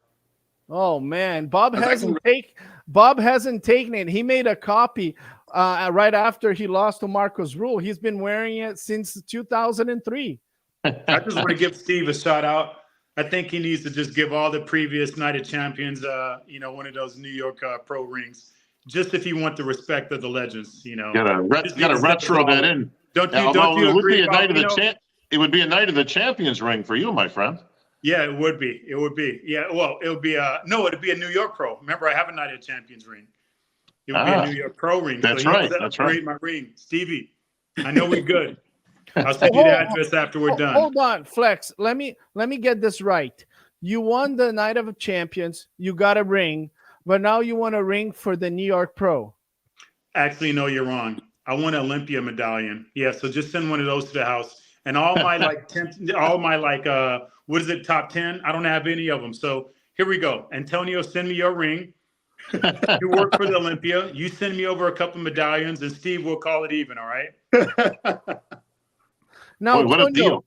A: Oh man, Bob hasn't taken it. He made a copy right after he lost to Marcos Rule. He's been wearing it since 2003.
C: I just want to give Steve a shout out. I think he needs to just give all the previous Night of Champions, one of those New York pro rings, just if you want the respect of the legends.
D: Gotta retro that in.
C: Don't you agree?
D: It would be a Night of the Champions ring for you, my friend.
C: Yeah, it would be. Yeah, well, it would be it'd be a New York Pro. Remember, I have a Night of Champions ring. It would be a New York Pro ring.
D: That's right. That's right.
C: My ring, Stevie. I know we're good. I'll send you the address after we're done.
A: Hold on, Flex. Let me get this right. You won the Night of Champions. You got a ring, but now you want a ring for the New York Pro.
C: Actually, no, you're wrong. I want an Olympia medallion. Yeah, so just send one of those to the house. And all my top 10? I don't have any of them. So here we go. Antonio, send me your ring. You work for the Olympia. You send me over a couple medallions, and Steve, we'll call it even. All right.
A: Now,
D: what a deal.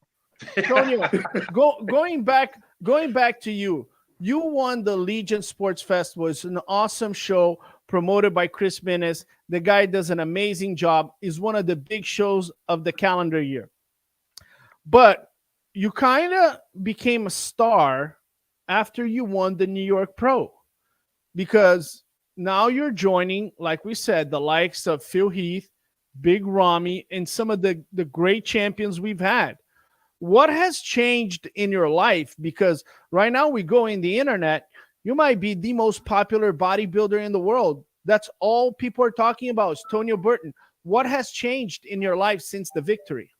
A: Tonio, going back to you. You won the Legion Sports Festival. It's an awesome show promoted by Chris Minnis. The guy does an amazing job. Is one of the big shows of the calendar year. But you kind of became a star after you won the New York Pro, because now you're joining, like we said, the likes of Phil Heath, Big Ramy, and some of the great champions we've had. What has changed in your life? Because right now we go in the internet, you might be the most popular bodybuilder in the world. That's all people are talking about is Tonio Burton. What has changed in your life since the victory?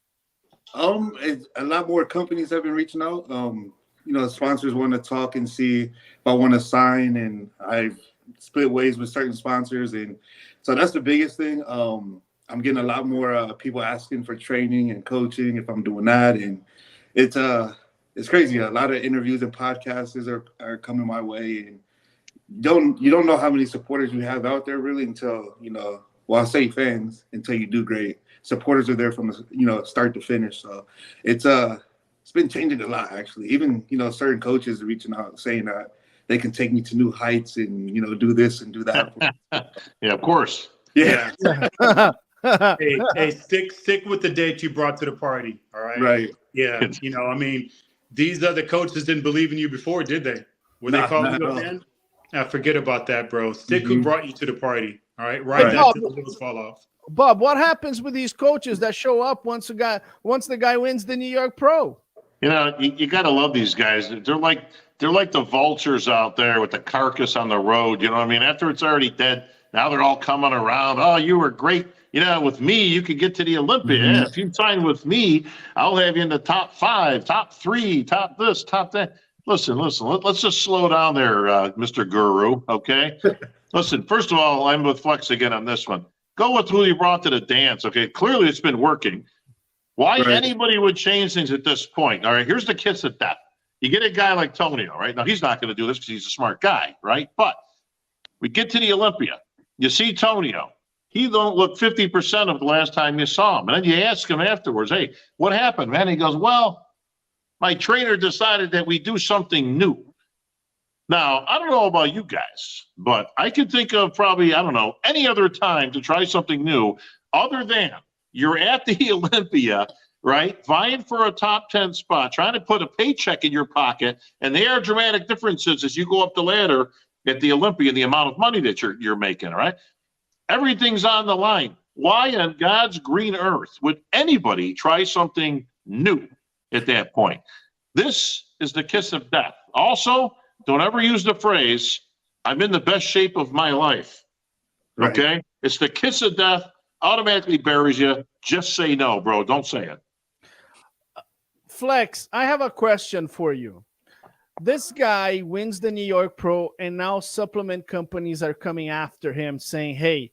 B: A lot more companies have been reaching out. Sponsors want to talk and see if I want to sign, and I've split ways with certain sponsors, and so that's the biggest thing. I'm getting a lot more people asking for training and coaching if I'm doing that, and it's crazy. A lot of interviews and podcasts are coming my way, and you don't know how many supporters you have out there really until Well, I'll say fans until you do great. Supporters are there from start to finish. So it's been changing a lot actually. Even certain coaches are reaching out saying that they can take me to new heights and do this and do that.
D: Yeah, of course.
B: Yeah.
C: Hey, stick with the date you brought to the party. All right.
B: Right.
C: Yeah. I mean, these other coaches didn't believe in you before, did they? Were they calling you a fan? Forget about that, bro. Stick who brought you to the party. All right. Right. That till the wheels fall off.
A: Bob, what happens with these coaches that show up once the guy wins the New York Pro?
D: You got to love these guys. They're like the vultures out there with the carcass on the road. You know what I mean? After it's already dead, now they're all coming around. Oh, you were great. With me, you could get to the Olympia. Yeah, if you sign with me, I'll have you in the top 5, top 3, top this, top that. Listen. Let's just slow down there, Mr. Guru. Okay. Listen. First of all, I'm with Flex again on this one. Go with who you brought to the dance. Okay. Clearly, it's been working. Why anybody would change things at this point? All right. Here's the kiss of death. You get a guy like Tonio, right? Now he's not going to do this because he's a smart guy, right? But we get to the Olympia. You see Tonio. He don't look 50% of the last time you saw him. And then you ask him afterwards, hey, what happened, man? He goes, well, my trainer decided that we do something new. Now, I don't know about you guys, but I can think of probably, I don't know, any other time to try something new other than you're at the Olympia, right, vying for a top 10 spot, trying to put a paycheck in your pocket, and there are dramatic differences as you go up the ladder at the Olympia, the amount of money that you're making, right? Everything's on the line. Why on God's green earth would anybody try something new at that point? This is the kiss of death. Also, don't ever use the phrase, I'm in the best shape of my life. Okay? Right. It's the kiss of death, automatically buries you. Just say no, bro. Don't say it.
A: Flex, I have a question for you. This guy wins the New York Pro, and now supplement companies are coming after him saying, hey,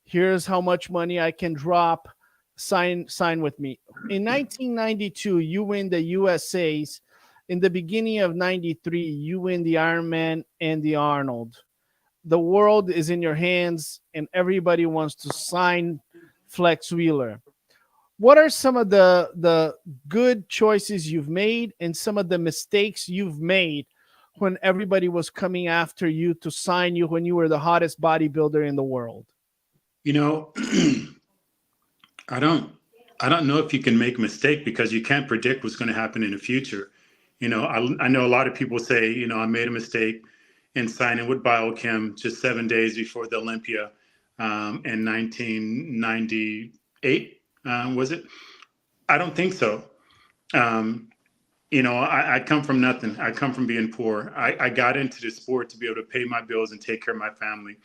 A: here's how much money I can drop. Sign with me. In 1992, you win the USA's. In the beginning of 93, you win the Ironman and the Arnold. The world is in your hands, and everybody wants to sign Flex Wheeler. What are some of the good choices you've made and some of the mistakes you've made when everybody was coming after you to sign you when you were the hottest bodybuilder in the world?
C: I don't know if you can make a mistake because you can't predict what's going to happen in the future. I know a lot of people say, I made a mistake in signing with Biochem just 7 days before the Olympia in 1998. Was it? I don't think so. I come from nothing. I come from being poor. I got into the sport to be able to pay my bills and take care of my family.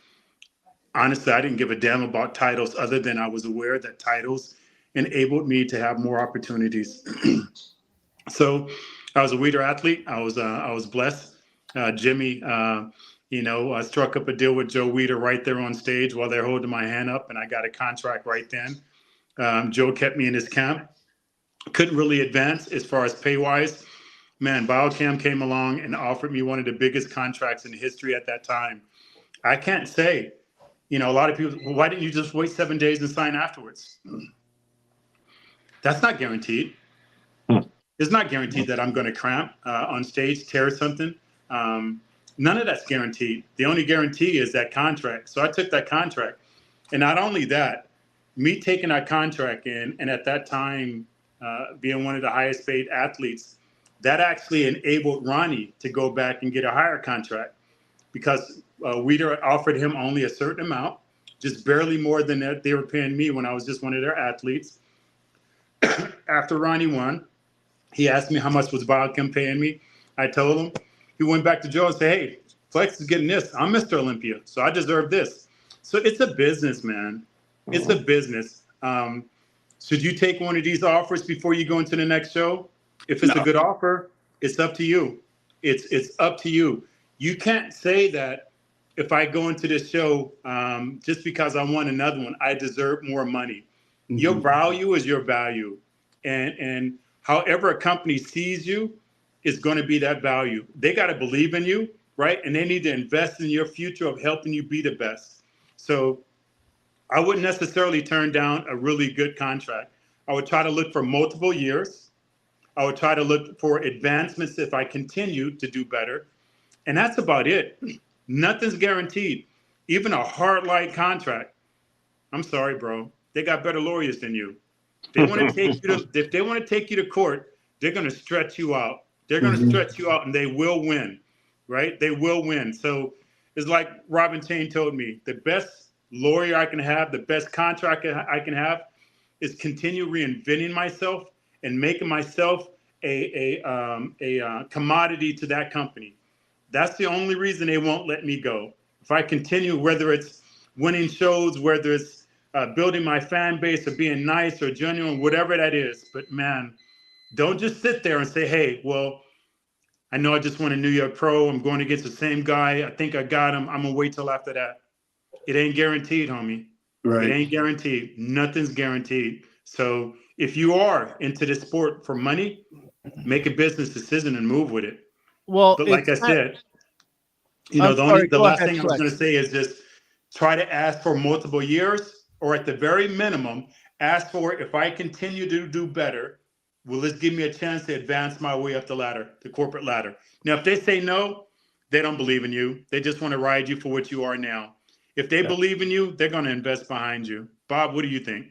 C: Honestly, I didn't give a damn about titles other than I was aware that titles enabled me to have more opportunities. So I was a Weider athlete. I was blessed. Jimmy, struck up a deal with Joe Weider right there on stage while they're holding my hand up, and I got a contract right then. Joe kept me in his camp. Couldn't really advance as far as pay-wise. Man, Biochem came along and offered me one of the biggest contracts in history at that time. I can't say. A lot of people, why didn't you just wait 7 days and sign afterwards? That's not guaranteed. It's not guaranteed that I'm going to cramp on stage, tear something. None of that's guaranteed. The only guarantee is that contract. So I took that contract. And not only that, me taking that contract in, and at that time, being one of the highest paid athletes, that actually enabled Ronnie to go back and get a higher contract because Weider offered him only a certain amount, just barely more than that they were paying me when I was just one of their athletes. After Ronnie won, he asked me how much was Biochem paying me. I told him. He went back to Joe and said, hey, Flex is getting this. I'm Mr. Olympia, so I deserve this. So it's a business, man. It's a business. Should you take one of these offers before you go into the next show? If it's a good offer, it's up to you. It's up to you. You can't say that if I go into this show, just because I won another one, I deserve more money. Mm-hmm. Your value is your value. And however a company sees you is going to be that value. They got to believe in you, right? And they need to invest in your future of helping you be the best. So I wouldn't necessarily turn down a really good contract. I would try to look for multiple years. I would try to look for advancements if I continue to do better. And that's about it. Nothing's guaranteed. Even a hard light contract. I'm sorry, bro. They got better lawyers than you. They want to take you to, if they want to take you to court, they're going to stretch you out. They're going to stretch you out, and they will win, right? They will win. So it's like Robin Chain told me, the best lawyer I can have, the best contract I can have is continue reinventing myself and making myself a commodity to that company. That's the only reason they won't let me go. If I continue, whether it's winning shows, whether it's building my fan base or being nice or genuine, whatever that is. But man, don't just sit there and say, hey, well, I know I just won a New York Pro. I'm going against the same guy. I think I got him. I'm going to wait till after that. It ain't guaranteed, homie. Right. It ain't guaranteed. Nothing's guaranteed. So if you are into this sport for money, make a business decision and move with it.
A: Well,
C: but like I said, you know, the last thing I was going to say is just try to ask for multiple years, or at the very minimum, ask for, if I continue to do better, will this give me a chance to advance my way up the ladder, the corporate ladder? Now, if they say no, they don't believe in you. They just want to ride you for what you are now. If they believe in you, they're going to invest behind you. Bob, what do you think?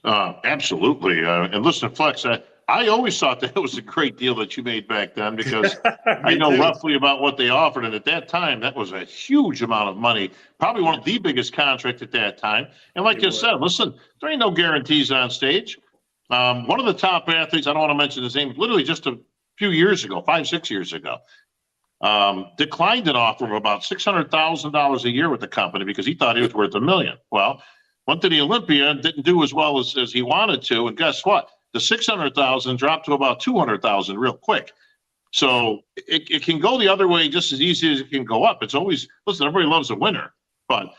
D: Absolutely. And listen, Flex, I always thought that it was a great deal that you made back then, because I know roughly about what they offered. And at that time, that was a huge amount of money, probably one of the biggest contracts at that time. And like you said, listen, there ain't no guarantees on stage. One of the top athletes, I don't want to mention his name, literally just a few years ago, 5-6 years ago, declined an offer of about $600,000 a year with the company because he thought he was worth $1 million. Well, went to the Olympia and didn't do as well as he wanted to. And guess what? The $600,000 dropped to about $200,000 real quick. So it can go the other way just as easy as it can go up. It's always, listen, everybody loves a winner. But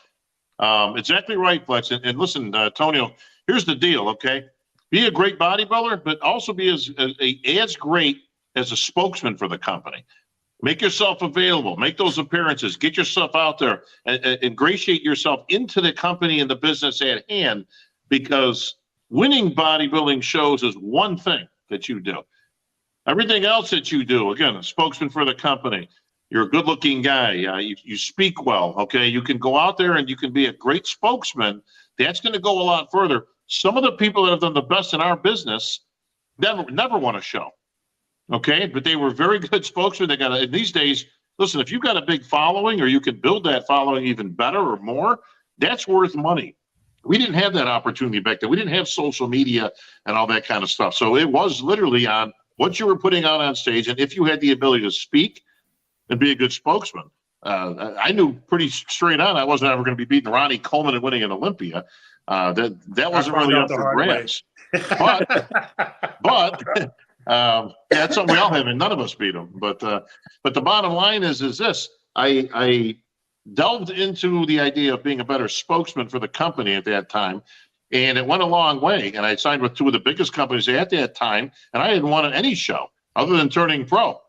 D: exactly right, Flex. And listen, Tonio, here's the deal, okay? Be a great bodybuilder, but also be as great as a spokesman for the company. Make yourself available. Make those appearances. Get yourself out there and ingratiate yourself into the company and the business at hand, because winning bodybuilding shows is one thing that you do. Everything else that you do, again, a spokesman for the company. You're a good-looking guy. You speak well, okay? You can go out there and you can be a great spokesman. That's going to go a lot further. Some of the people that have done the best in our business never won a show, okay? But they were very good spokesmen. In these days, listen, if you've got a big following, or you can build that following even better or more, that's worth money. We didn't have that opportunity back then. We didn't have social media and all that kind of stuff. So it was literally on what you were putting out on stage, and if you had the ability to speak and be a good spokesman. I knew pretty straight on I wasn't ever going to be beating Ronnie Coleman and winning an Olympia. That wasn't really up for grabs. But that's something we all have, and none of us beat them. But the bottom line is this: I delved into the idea of being a better spokesman for the company at that time, and it went a long way. And I signed with two of the biggest companies at that time, and I hadn't won any show other than turning pro.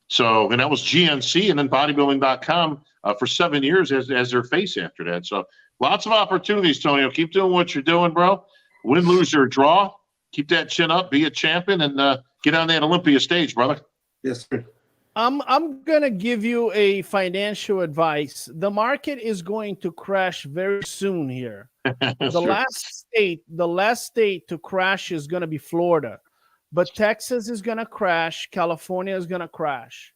D: So, and that was GNC and then bodybuilding.com for 7 years as their face after that. So lots of opportunities, Tonio. Keep doing what you're doing, bro. Win, lose, or draw. Keep that chin up, be a champion, and get on that Olympia stage, brother.
B: Yes, sir.
A: I'm gonna give you a financial advice. The market is going to crash very soon here. The last state to crash is gonna be Florida, but Texas is gonna crash. California is gonna crash.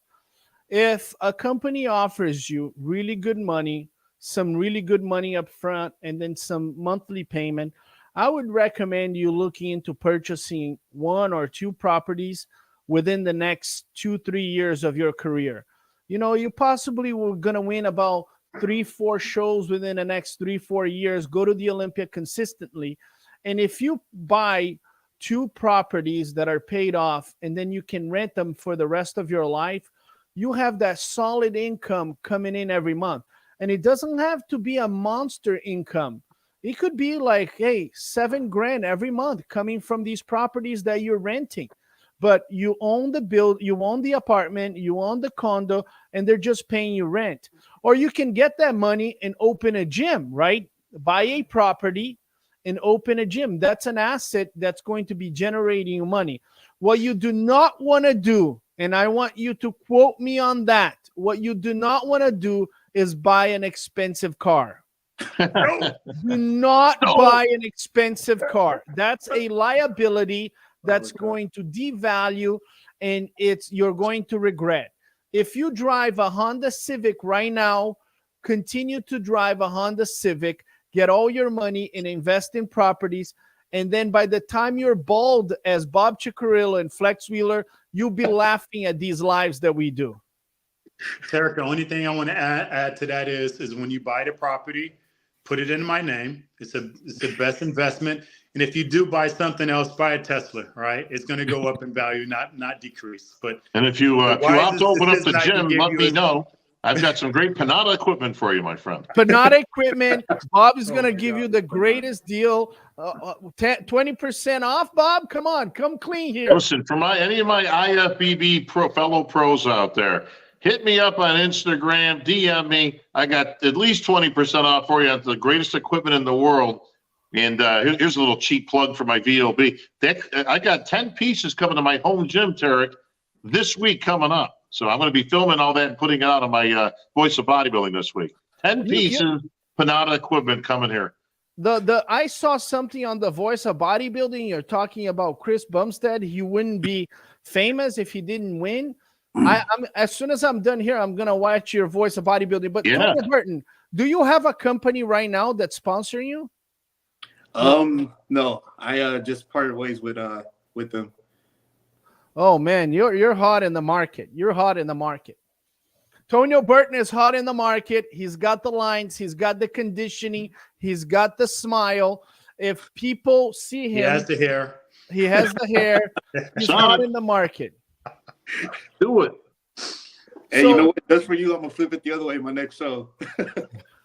A: If a company offers you really good money, some really good money up front, and then some monthly payment, I would recommend you looking into purchasing 1 or 2 properties within the next 2-3 years of your career. You know, you possibly were going to win about 3-4 shows within the next 3-4 years, go to the Olympia consistently. And if you buy 2 properties that are paid off, and then you can rent them for the rest of your life, you have that solid income coming in every month. And it doesn't have to be a monster income. It could be like, hey, $7,000 every month coming from these properties that you're renting. But you own you own the apartment, you own the condo, and they're just paying you rent. Or you can get that money and open a gym, right? buy a property and open a gym. That's an asset that's going to be generating you money. What you do not want to do, and I want you to quote me on that, what you do not want to do is buy an expensive car. Do not buy an expensive car. That's a liability that's going to devalue, and you're going to regret. If you drive a Honda Civic right now, continue to drive a Honda Civic, get all your money and invest in properties. And then by the time you're bald as Bob Cicherillo and Flex Wheeler, you'll be laughing at these lives that we do.
C: Terrick, the only thing I want to add to that is when you buy the property, put it in my name. It's the best investment. And if you do buy something else, buy a Tesla, right? It's going to go up in value, not decrease.
D: And if you opt to open up the gym, let me know. I've got some great Panada equipment for you, my friend.
A: Panada equipment. Bob is going to give you the greatest deal. 20% off, Bob? Come on, come clean here.
D: Listen, for any of my IFBB fellow pros out there, hit me up on Instagram, DM me. I got at least 20% off for you. It's the greatest equipment in the world. And here's a little cheap plug for my VLB. I got 10 pieces coming to my home gym, Terrick, this week coming up. So I'm going to be filming all that and putting it out on my Voice of Bodybuilding this week. 10 pieces, Panada equipment coming here.
A: I saw something on the Voice of Bodybuilding. You're talking about Chris Bumstead. He wouldn't be famous if he didn't win. I'm as soon as I'm done here, I'm gonna watch your Voice of Bodybuilding. But Tonio Burton, do you have a company right now that's sponsoring you?
B: No, I just parted ways with them.
A: Oh man, you're hot in the market. You're hot in the market. Tonio Burton is hot in the market. He's got the lines. He's got the conditioning. He's got the smile. If people see him,
C: he has the hair.
A: He has the hair. He's hot in the market.
D: Do it.
B: Hey, you know what? Just for you, I'm gonna flip it the other way in my next show.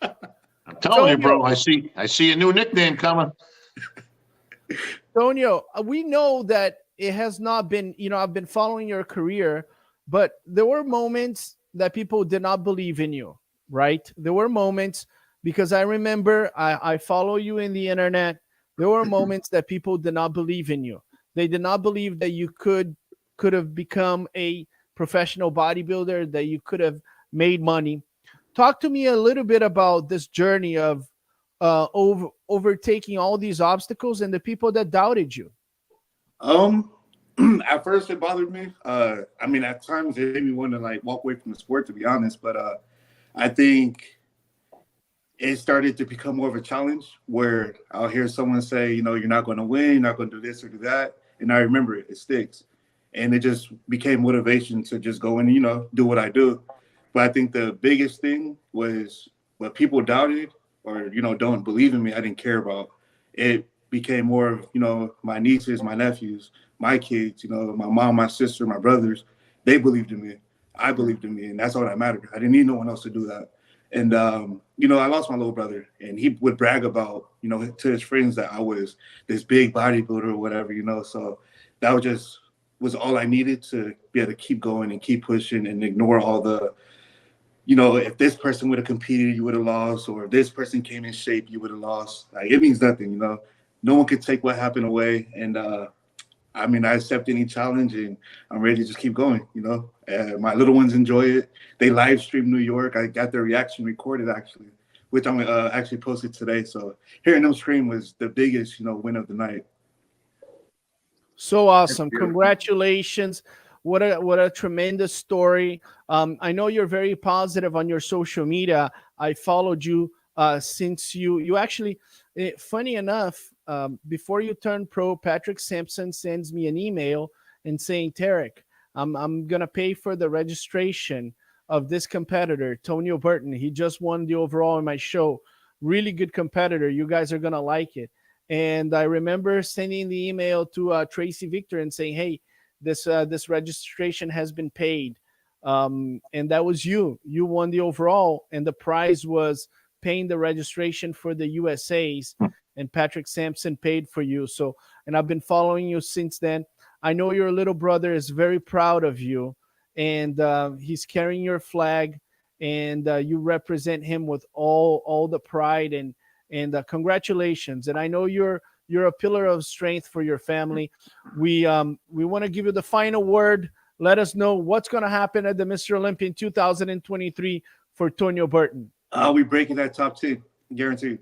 D: I'm telling you, bro. I see a new nickname coming.
A: Tonio, we know that it has not been, I've been following your career, but there were moments that people did not believe in you, right? There were moments, because I remember I follow you in the internet. There were moments that people did not believe in you. They did not believe that you could have become a professional bodybuilder, that you could have made money. Talk to me a little bit about this journey of overtaking all these obstacles and the people that doubted you.
B: At first it bothered me. I mean, at times it made me want to walk away from the sport, to be honest. But I think it started to become more of a challenge where I'll hear someone say, you're not going to win, you're not going to do this or do that. And I remember it sticks. And it just became motivation to just go and, do what I do. But I think the biggest thing was what people doubted or, don't believe in me, I didn't care about. It became more of, my nieces, my nephews, my kids, my mom, my sister, my brothers. They believed in me. I believed in me. And that's all that mattered. I didn't need no one else to do that. And, I lost my little brother, and he would brag about, to his friends that I was this big bodybuilder or whatever, So that was all I needed to be able to keep going and keep pushing and ignore all the, if this person would have competed, you would have lost, or if this person came in shape, you would have lost. It means nothing, No one could take what happened away. And, I accept any challenge, and I'm ready to just keep going, My little ones enjoy it. They live stream New York. I got their reaction recorded, actually, which I'm actually posted today. So hearing them scream was the biggest, win of the night.
A: So awesome. Congratulations. What a tremendous story. I know you're very positive on your social media. I followed you since you actually, funny enough, before you turned pro, Patrick Sampson sends me an email and saying, Terrick, I'm going to pay for the registration of this competitor, Tonio Burton. He just won the overall in my show. Really good competitor. You guys are going to like it. And I remember sending the email to Tracy Victor and saying, hey, this registration has been paid. And that was you. You won the overall, and the prize was paying the registration for the USAs, and Patrick Sampson paid for you. So, and I've been following you since then. I know your little brother is very proud of you, and he's carrying your flag, and you represent him with all the pride And congratulations. And I know you're a pillar of strength for your family. We want to give you the final word. Let us know what's going to happen at the Mr. Olympia in 2023 for Tonio Burton.
B: We breaking that top 10, guaranteed.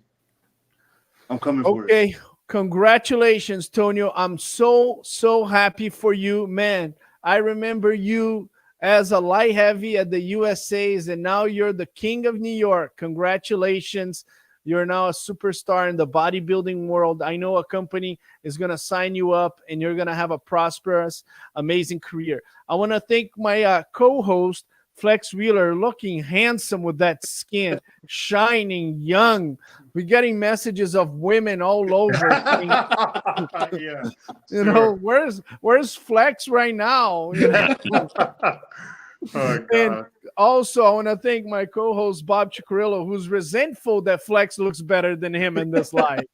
B: I'm coming for it.
A: Okay, congratulations, Tonio. I'm so happy for you, man. I remember you as a light heavy at the USA's, and now you're the king of New York. Congratulations. You're now a superstar in the bodybuilding world. I know a company is going to sign you up, and you're going to have a prosperous, amazing career. I want to thank my co-host, Flex Wheeler, looking handsome with that skin, shining, young. We're getting messages of women all over.
C: Yeah,
A: you know, where's Flex right now? You know?
C: Oh, God.
A: And also, I want to thank my co-host, Bob Cicarillo, who's resentful that Flex looks better than him in this live.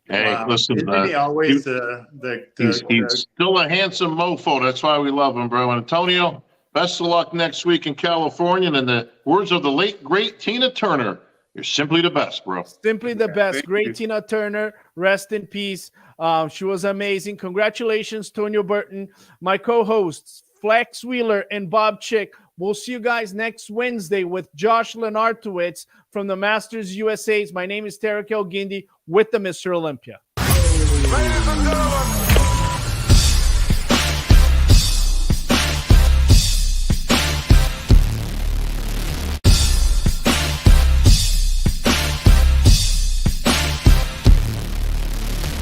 D: Hey,
C: Wow.
D: listen,
C: Isn't he always
D: he's still a handsome mofo. That's why we love him, bro. And Antonio, best of luck next week in California. And in the words of the late, great Tina Turner, you're simply the best, bro.
A: Simply the best.
B: Thank
A: Great
B: you.
A: Tina Turner. Rest in peace. She was amazing. Congratulations, Tonio Burton. My co-hosts, Flex Wheeler and Bob Chick. We'll see you guys next Wednesday with Josh Lenartowicz from the Masters USA's. My name is Terrick Guindy with the Mr. Olympia.
E: Ladies and gentlemen,